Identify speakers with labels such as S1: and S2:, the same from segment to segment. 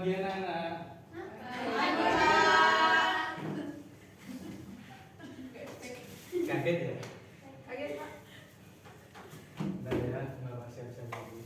S1: pagi anak-anak.
S2: Pagi, Pak.
S1: Kaget ya?
S2: Kaget, Pak.
S1: Bentar ya, Bapak siap-siap lagi.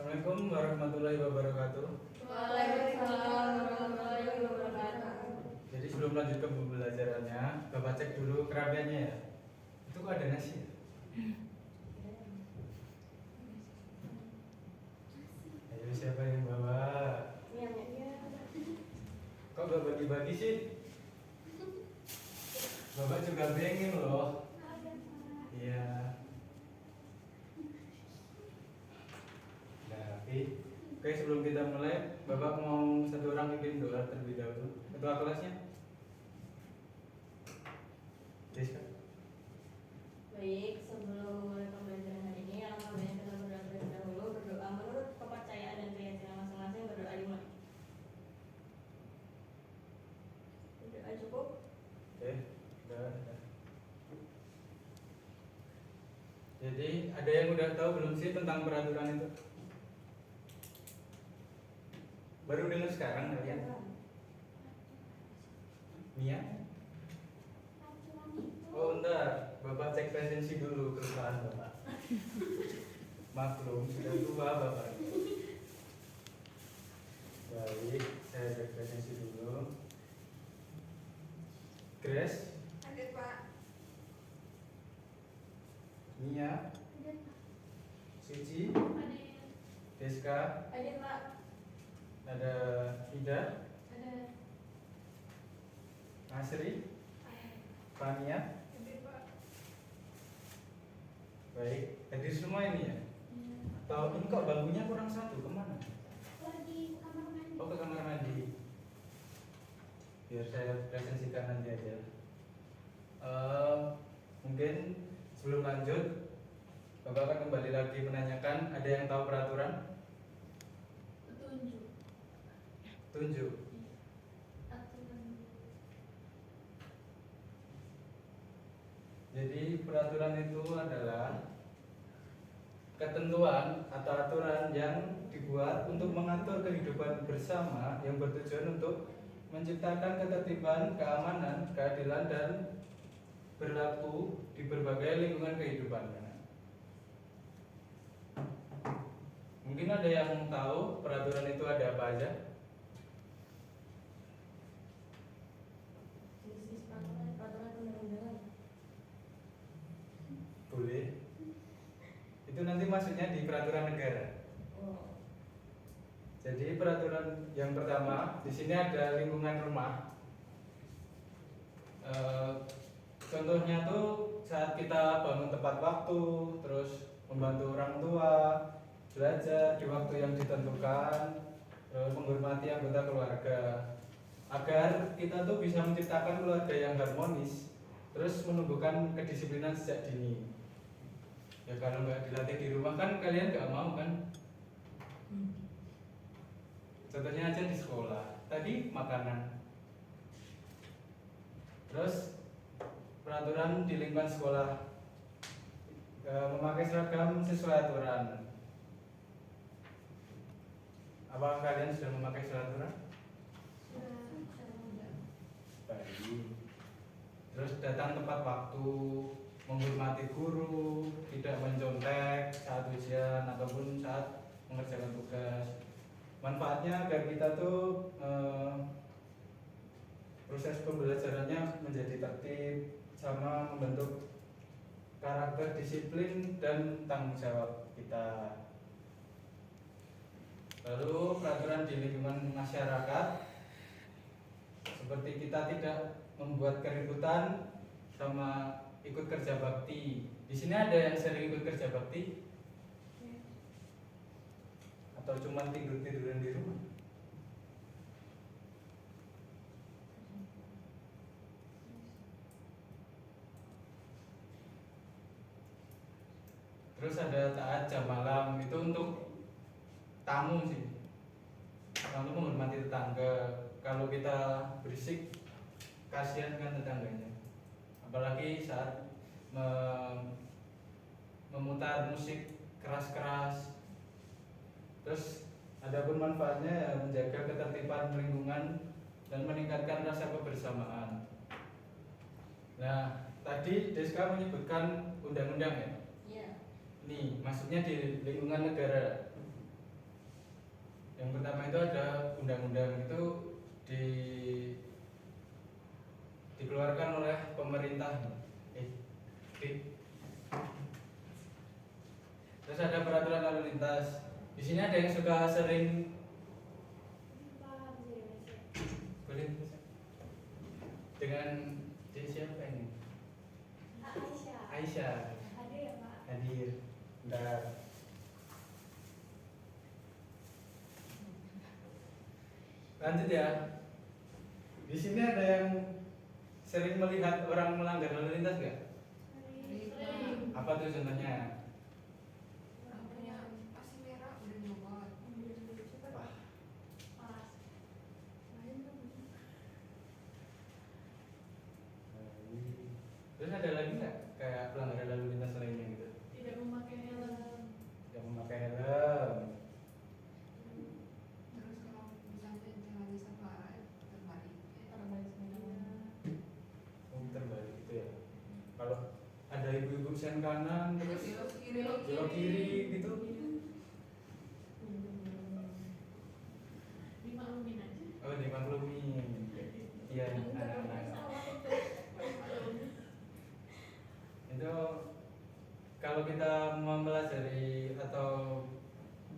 S1: Assalamualaikum warahmatullahi wabarakatuh.
S2: Waalaikumsalam warahmatullahi wabarakatuh.
S1: Jadi sebelum lanjut ke pembelajarannya, Bapak cek dulu kerapiannya ya. Itu kok ada nasi ya? Ayo siapa yang bawa? Kok gak bagi-bagi sih? Bapak juga pengen loh. Iya. Oke, sebelum kita mulai, Bapak mau satu orang pimpin doa terlebih dahulu. Ketua kelasnya? Deska.
S3: Baik, sebelum mulai pembelajaran hari ini, alangkah baiknya kita berdoa terlebih dahulu. Berdoa menurut kepercayaan dan keyakinan masing-masing. Berdoa dimulai. Berdoa cukup.
S1: Oke, udah. Jadi ada yang udah tahu belum sih tentang peraturan itu? Baru dengar sekarang kalian? Mia? Oh entar, Bapak cek presensi dulu kelupaan Bapak. Maklum, sudah tua Bapak. Baik, saya cek presensi dulu. Grace?
S2: Kaget, Pak.
S1: Mia? Suci? Deska?
S3: Hadir, Pak.
S1: Ada Ida?
S3: Ada.
S1: Asri? Fania?
S2: Kaget, Pak.
S1: Baik, hadir semua ini ya? Atau ini kok bangkunya kurang satu, kemana?
S2: Lagi kamar mandi.
S1: Oh ke kamar mandi. Biar saya presentasikan nanti aja. Mungkin sebelum lanjut, Bapak akan kembali lagi menanyakan, ada yang tahu peraturan?
S3: Petunjuk.
S1: Tunjuk.
S3: Aturan.
S1: Jadi peraturan itu adalah ketentuan atau aturan yang dibuat untuk mengatur kehidupan bersama yang bertujuan untuk menciptakan ketertiban, keamanan, keadilan, dan berlaku di berbagai lingkungan kehidupan. Mungkin ada yang tahu peraturan itu ada apa aja?
S3: Jenis peraturan undang-undangan.
S1: Boleh. Itu nanti maksudnya di peraturan negara.
S3: Oh.
S1: Jadi peraturan yang pertama di sini ada lingkungan rumah. Contohnya tuh saat kita bangun tepat waktu, terus membantu orang tua, belajar di waktu yang ditentukan, terus menghormati anggota keluarga, agar kita tuh bisa menciptakan keluarga yang harmonis, terus menumbuhkan kedisiplinan sejak dini. Ya kalau nggak dilatih di rumah kan kalian nggak mau kan? Contohnya aja di sekolah, tadi makanan. Terus peraturan di lingkungan sekolah, memakai seragam sesuai aturan. Apakah kalian sudah memakai aturan? Baik. Terus datang tepat waktu, menghormati guru, tidak mencontek saat ujian ataupun saat mengerjakan tugas. Manfaatnya agar kita tuh proses pembelajarannya menjadi tertib, sama membentuk karakter, disiplin, dan tanggung jawab kita. Lalu peraturan di lingkungan masyarakat, seperti kita tidak membuat keributan sama ikut kerja bakti. Di sini ada yang sering ikut kerja bakti? Atau cuma tidur-tiduran di rumah? Terus ada taat jam malam, itu untuk tamu sih, untuk menghormati tetangga. Kalau kita berisik, kasihan kan tetangganya. Apalagi saat memutar musik keras-keras. Terus ada pun manfaatnya ya, menjaga ketertiban lingkungan dan meningkatkan rasa kebersamaan. Nah, tadi Deska menyebutkan undang-undang ya.
S3: Iya.
S1: Nih, maksudnya di lingkungan negara. Yang pertama itu ada undang-undang, itu dikeluarkan oleh pemerintah. Terus ada peraturan lalu lintas. Di sini ada yang suka sering boleh dengan siapa ini? Aisyah. Hadir. Bentar. Lanjut ya. Di sini ada yang sering melihat orang melanggar lalu lintas nggak? Apa tuh contohnya?
S2: Masih merah udah nyomot.
S1: Terus ada lagi nggak kayak pelanggaran lalu lintas lainnya gitu?
S2: Tidak memakai helm.
S1: Yang memakai helm.
S2: Terus kalau misalnya jalan di sebelah terbalik.
S1: Terbalik gitu ya. Kalau ada ibu-ibu sen kanan terus belok kiri gitu.
S2: Dimaklumin aja.
S1: Oh, dimaklumin. Iya, anak-anak. Itu kalau kita mempelajari atau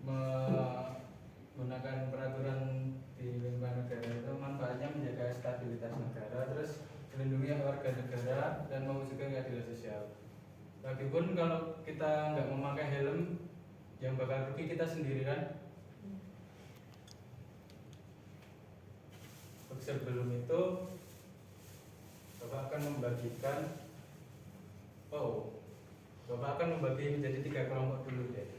S1: menggunakan peraturan di lingkungan negara itu manfaatnya menjaga stabilitas negara, terus melindungi warga negara dan mewujudkan keadilan sosial. Lagipun kalau kita nggak memakai helm, yang bakal rugi kita sendiri kan. Sebelum itu Bapak akan membagi menjadi 3 kelompok dulu deh.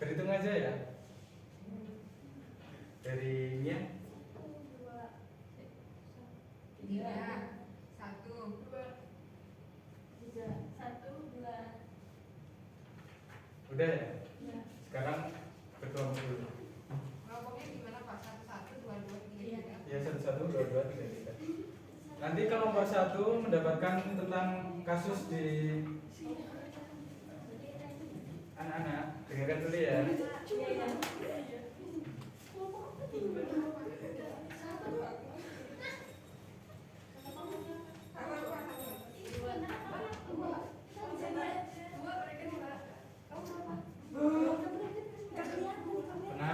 S1: Berhitung aja ya. Dari Nia.
S2: 3, 1, 2.
S3: 1, 2.
S1: Udah ya? Sekarang berkelompok dulu.
S2: Kelompoknya gimana Pak? 1, 2, 2, 3.
S1: Ya 1, 1, 2, 2, 3, 3. Nanti kelompok 1 mendapatkan tentang kasus di anak-anak. Dengarkan dulu ya.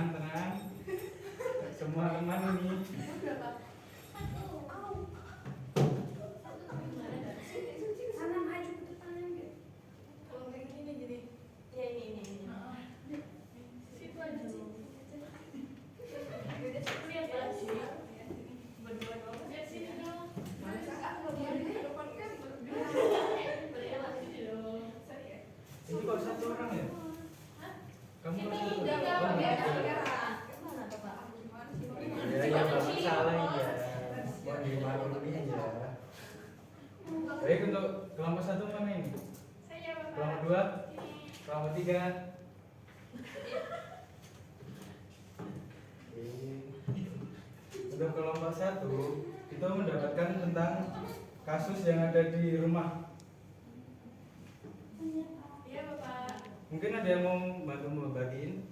S1: Tenang. Semua teman ini. Ini kok 1 orang ya? Kamu kok 1 orang? Ya, Bapak salah ya. Mau dimaklumi ya. Baik, untuk kelompok 1 mana ini? Kelompok 2, kelompok 3. Untuk kelompok 1 itu mendapatkan tentang kasus yang ada di rumah.
S2: Iya Bapak.
S1: Mungkin ada yang mau bantu membagiin?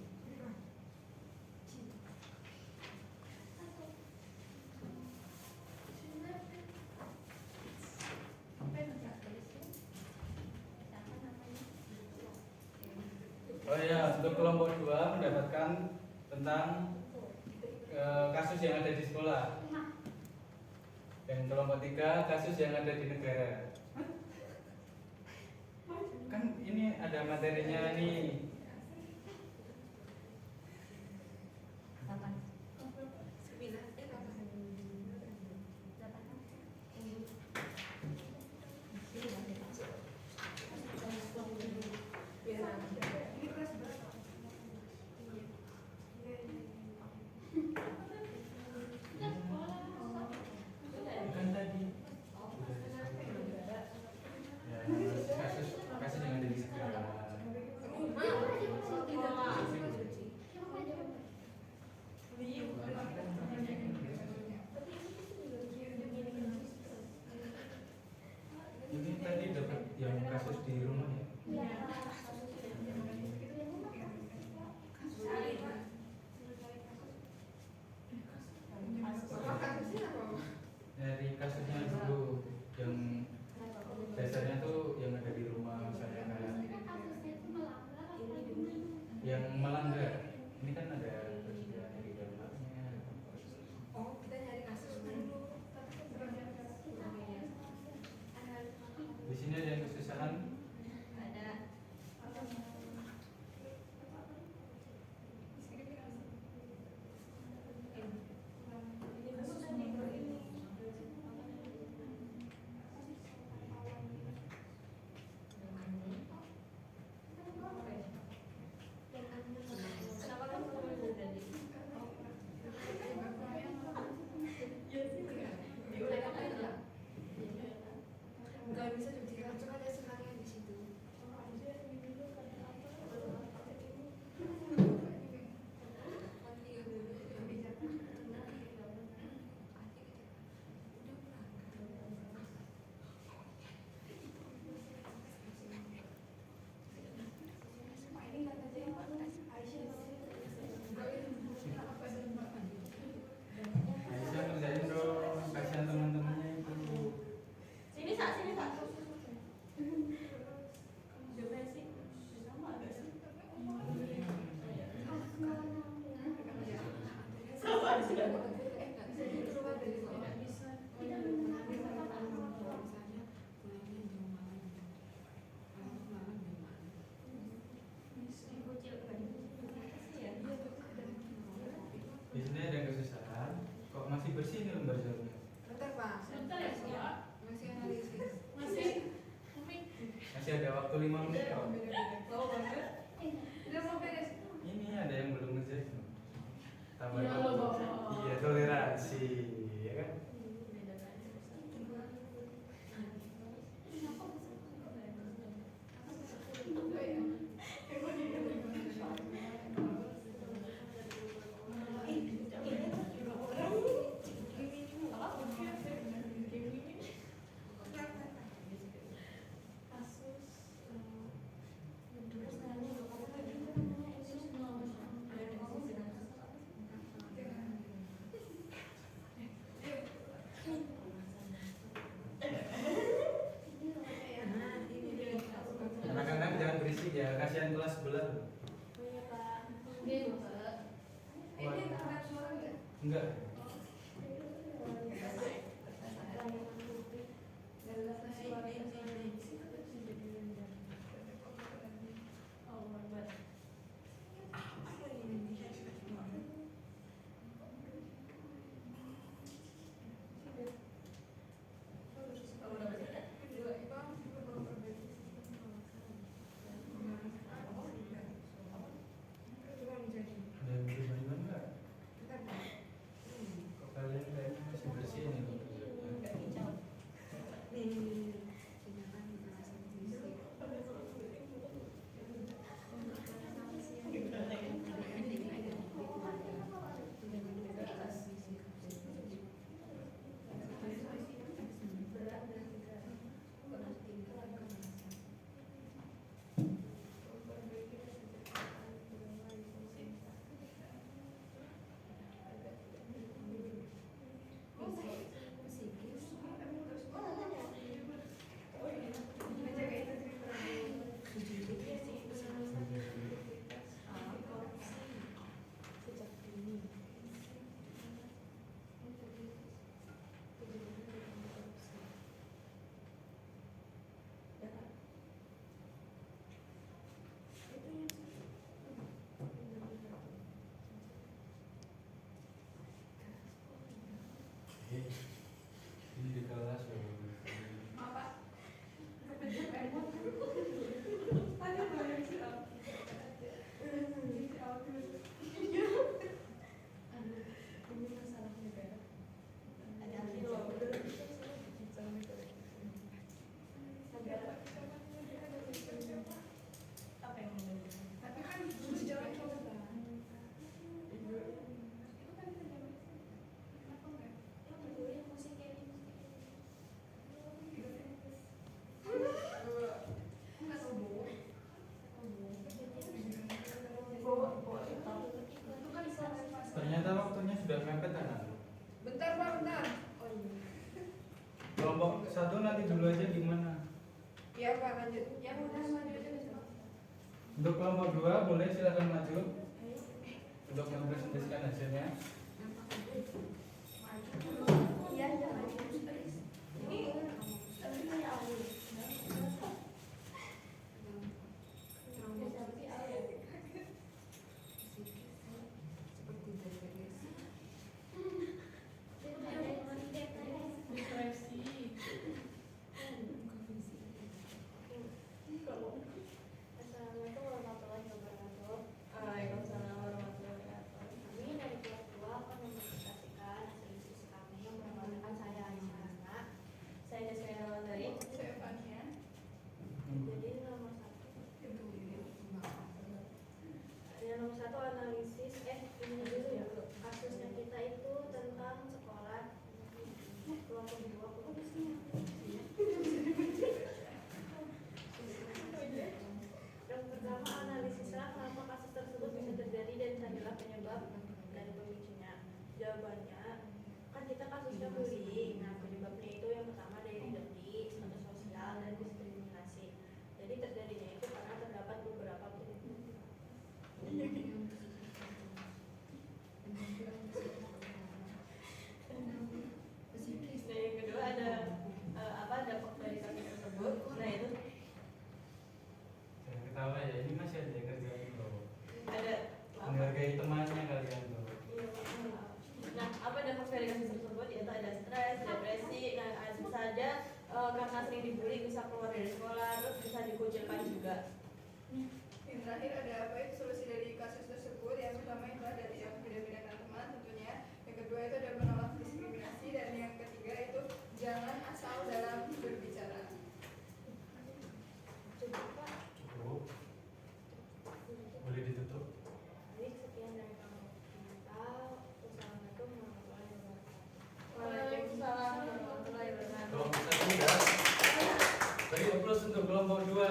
S1: Oh ya, untuk kelompok 2 mendapatkan tentang kasus yang ada di sekolah. Yang kelompok 3 kasus yang ada di negara. Kan ini ada materinya nih. yang kasus di rumah ya.
S2: Bapak kasusnya apa?
S1: Dari kasusnya dulu yang dasarnya tuh yang ada di rumah, misalnya kayak yang melanggar. Ini kan ada persetujuan dari dalamnya.
S2: Oh, kita nyari kasus dulu.
S1: Di sini ada yang kesusahan.
S3: Ada. Kenapa kamu ngomong berarti?
S2: Nggak bisa cuci kartu kan ada senangnya di situ.
S1: Bisa ngerjain dong, kasihan teman-temannya itu.
S3: Sini Sak, sini Sak. Coba sih. Sama agak sih. Sama aja.
S1: Di sini ada yang kesusahan. Kok masih bersih nih lembar jalurnya?
S2: Bentar Pak,
S3: Sebentar ya, Pak.
S2: masih analisis.
S1: Masih ada waktu 5 menit kok.
S2: Bawa banget. Udah mau beres.
S1: Ini ada yang belum ngerjain. Tambah
S3: Ya,
S1: waktu.
S3: Bapak.
S1: Iya, toleransi, ya kan? Anak-anak jangan berisik ya, kasihan kelas sebelah.
S2: Ini terkait suara nggak?
S1: Enggak. Ada yang berubah enggak? mepet kan?
S2: Bentar Pak, bentar.
S3: Oh iya.
S1: Kelompok 1 nanti dulu aja gimana?
S2: Iya Pak, lanjut.
S3: Ya udah maju aja besok.
S1: Untuk kelompok 2 boleh silakan maju
S3: Ayo.
S1: untuk mempresentasikan hasilnya.
S3: Iya, jangan. Ini kayak awal.
S2: Seperti DPS.
S3: Assalamualaikum warahmatullahi wabarakatuh. Waalaikumsalam warahmatullahi wabarakatuh. Kami dari kelas 2 akan mempresentasikan hasil diskusi kami yang beranggotakan saya Aisyah Hasna, saya Jasmine Rawandari.
S2: Saya Fania.
S3: Jadi nomor 1. Yang nomor 1 analisis ini dulu ya. Kasusnya kita itu tentang sekolah kelompok 2 Yang pertama analisislah kenapa kasus tersebut bisa terjadi dan carilah penyebab dan pemicunya. Jawabannya kan kita kasusnya bullying. Nah penyebabnya itu yang pertama dari dengki, status sosial dan diskriminasi. Jadi terjadinya itu karena terdapat beberapa Nah yang kedua ada dampak dari kasus tersebut. Nah itu
S1: Jangan ketawa ya, ini masih ada yang kerjaan loh.
S3: ada
S1: Menghargai temannya kalian tuh.
S3: Nah, apa dampak dari kasus tersebut? Yaitu ada stres, depresi, nah bisa saja karena sering dibully bisa keluar dari sekolah, terus bisa dikucilkan juga.
S2: Yang terakhir ada apa itu solusi dari kasus tersebut? Yang pertama itu ada tidak membeda-bedakan teman tentunya. Yang kedua itu ada menolak diskriminasi dan yang ketiga itu jangan asal dalam berbicara.
S3: Cukup Pak.
S1: Cukup. Boleh ditutup.
S3: Baik, sekian dari kami. Wassalamualaikum warahmatullahi wabarakatuh.
S2: Waalaikumsalam warahmatullahi wabarakatuh.
S1: Kelompok 1 ya. Beri aplaus untuk kelompok 2.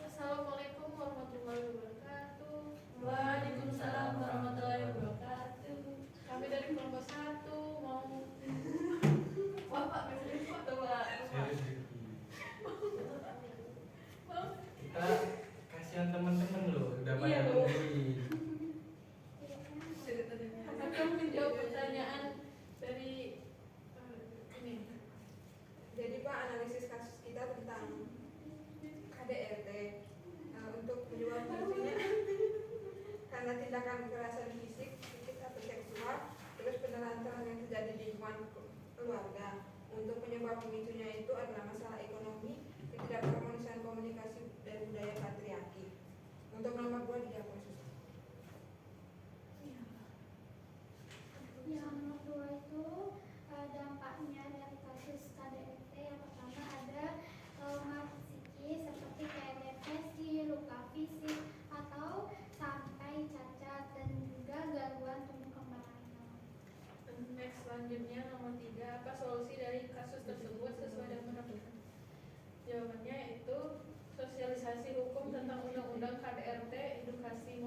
S2: Assalamualaikum warahmatullahi wabarakatuh.
S3: Waalaikumsalam warahmatullahi wabarakatuh.
S2: Kami dari kelompok 1 mau Bapak memberi foto Pak.
S1: Serius Riki. Kita kasihan teman-teman loh, udah pada
S3: Iya, loh.
S1: nungguin.
S2: Akan menjawab pertanyaan dari ini.
S4: Jadi Pak, analisis kasus kita tentang KDRT untuk penyebab pemicunya karena tindakan kekerasan fisik atau seksual, terus penelantaran yang terjadi di lingkungan keluarga. Untuk penyebab pemicunya itu adalah masalah ekonomi, ketidakharmonisan komunikasi dan budaya patriarki. Untuk nomor 2 dijawab oleh Susi.
S5: Yang nomor 2 itu dampaknya dari kasus KDRT. Yang pertama ada trauma psikis seperti kayak depresi, luka fisik, atau sampai cacat dan juga gangguan tumbuh kembang anak.
S2: Next selanjutnya nomor 3, apa solusi dari kasus tersebut sesuai dengan pendapat? Jawabannya itu sosialisasi hukum tentang undang-undang KDRT, edukasi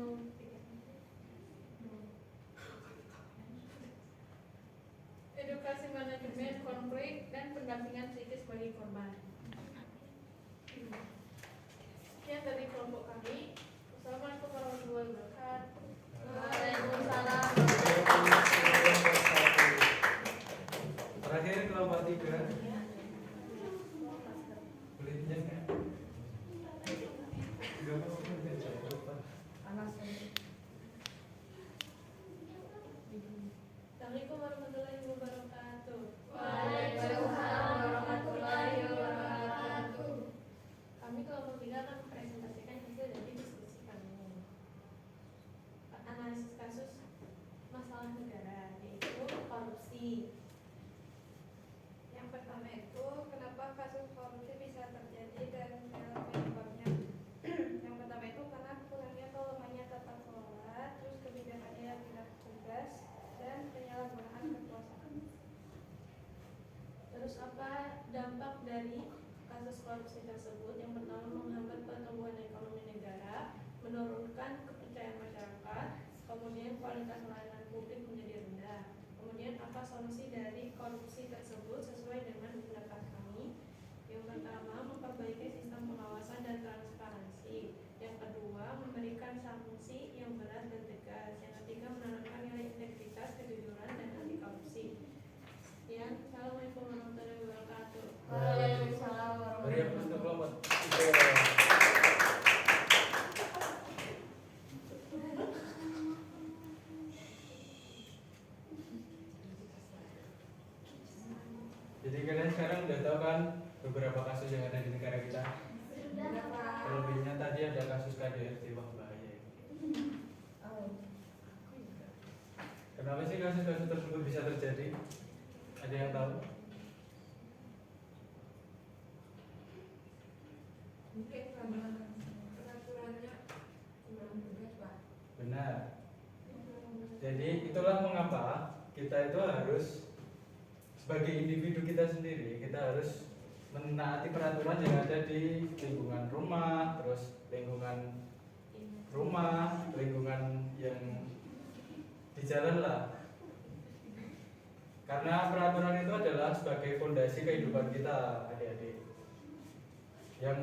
S2: edukasi manajemen konflik dan pendampingan psikis bagi korban. Sekian dari kelompok kami. Wassalamualaikum warahmatullahi wabarakatuh.
S3: Waalaikumsalam.
S1: Terakhir kelompok
S3: solusi dari korupsi tersebut sesuai dengan pendapat kami. Yang pertama, memperbaiki sistem pengawasan dan transparansi. Yang kedua, memberikan sanksi yang berat dan tegas. Yang ketiga, menanamkan nilai integritas, kejujuran, dan anti korupsi. Sekian, Assalamualaikum warahmatullahi wabarakatuh.
S5: Waalaikumsalam
S1: Beri yang untuk kelompok. Jadi kalian sekarang udah tahu kan beberapa kasus yang ada di negara kita. Terlebihnya tadi ada kasus KDRT, wah bahaya. Kenapa sih kasus-kasus tersebut bisa terjadi? Ada yang tahu?
S4: Mungkin peraturannya kurang tegas, Pak.
S1: Benar. Jadi itulah mengapa kita itu harus sebagai individu kita sendiri, kita harus menaati peraturan yang ada di lingkungan rumah, terus lingkungan rumah, lingkungan yang di jalan lah. Karena peraturan itu adalah sebagai fondasi kehidupan kita, adik-adik. Yang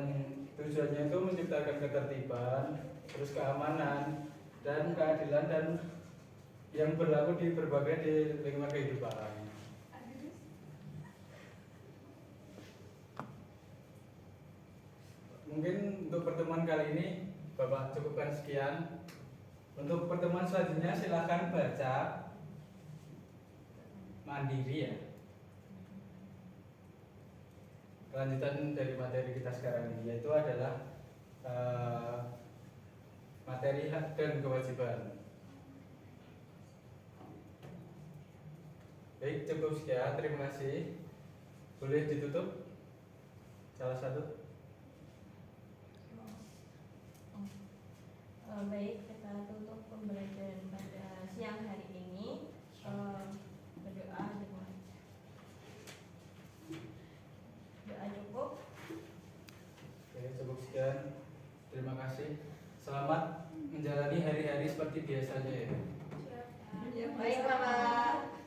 S1: tujuannya itu menciptakan ketertiban, terus keamanan dan keadilan dan yang berlaku di berbagai di lingkungan kehidupan. Mungkin untuk pertemuan kali ini Bapak cukupkan sekian. Untuk pertemuan selanjutnya silakan baca mandiri ya. Kelanjutan dari materi kita sekarang ini yaitu adalah materi hak dan kewajiban. Baik, cukup sekian. Terima kasih. Boleh ditutup salah satu.
S6: Baik, kita tutup pembelajaran pada siang hari ini. Berdoa dengan doa cukup.
S1: Oke, cukup sekian. Terima kasih. Selamat menjalani hari-hari seperti biasanya ya.
S6: Baik, Bapak.